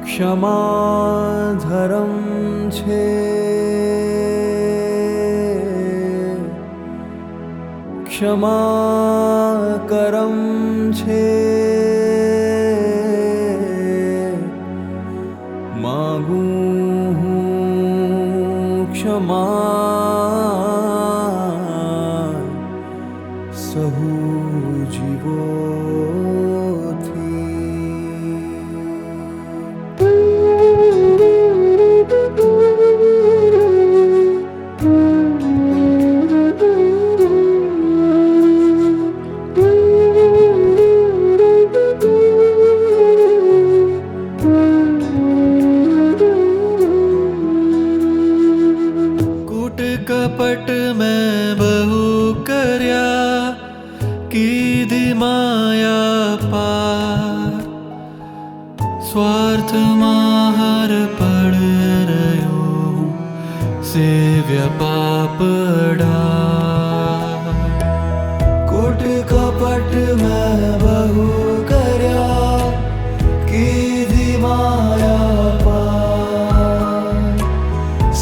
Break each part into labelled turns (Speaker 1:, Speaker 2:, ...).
Speaker 1: क्षमाधरं छे क्षमाकरं छे मागूं हूँ क्षमा सहु जीवोथी।
Speaker 2: कपट में बहु कर्या कीधी माया पार स्वार्थ माहर पड़ रयो सेव्य पाप डार।
Speaker 1: कूट कपट में बहु कर्या कीधी माया पार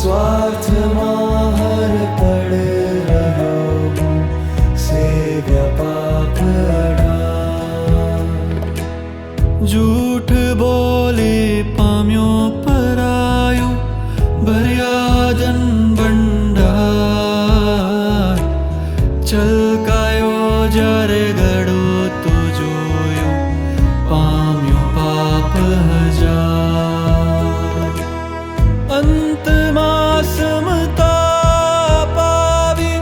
Speaker 1: स्वार्थ माहर पड़ रहो सेव्य पाप डार।
Speaker 2: झूठ बोले पाम्यो परायो भर्या जन भंडार चलकायो जारे गड़ो तो जोयो पाम्यो पाप हजार। अंत समता पावी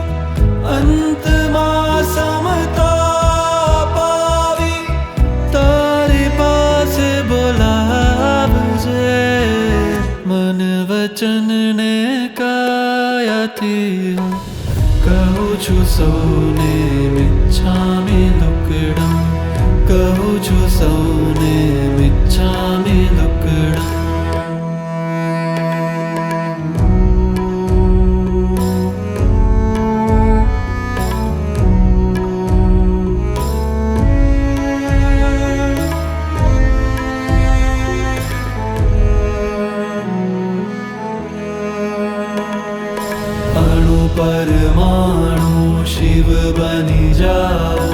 Speaker 2: अंत समता पावी तारे पास बोलावजे मन वचन ने काया थी हूँ कहूँ छु सौने मिच्छामि दुक्कडम कहूँ छु सौने मिच्छामि दुक्कडम। अणु परमाणु शिव बनी जाओ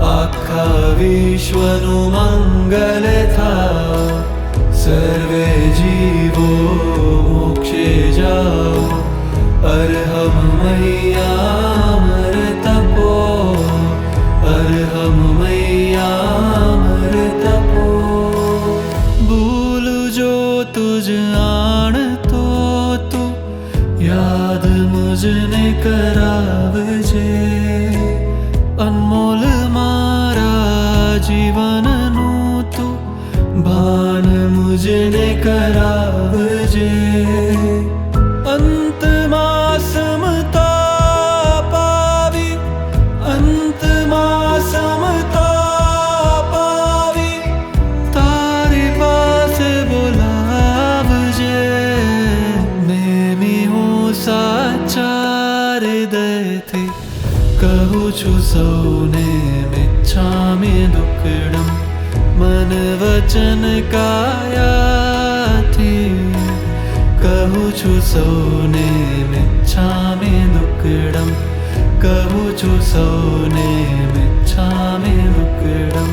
Speaker 2: आखा विश्वनु मंगल थाओ सर्वे जीवो मोक्षे जाओ अरहम मैया अमर तपो अरहम मैया अमर तपो। भूल जो तुझ आण तो तू याद मुझने करावजे अनमोल मारा जीवननु तू भान मुझने करावजे। अंत समता पावी अंत समता पावी तारे पास बोलावजे नेमी हो साचार दयते कहूँ छु सौने मिच्छामि दुक्कडम मन वचन काया थी कहूँ छु सौने मिच्छामि दुक्कडम कहूँ छु सौने मिच्छामि दुक्कडम।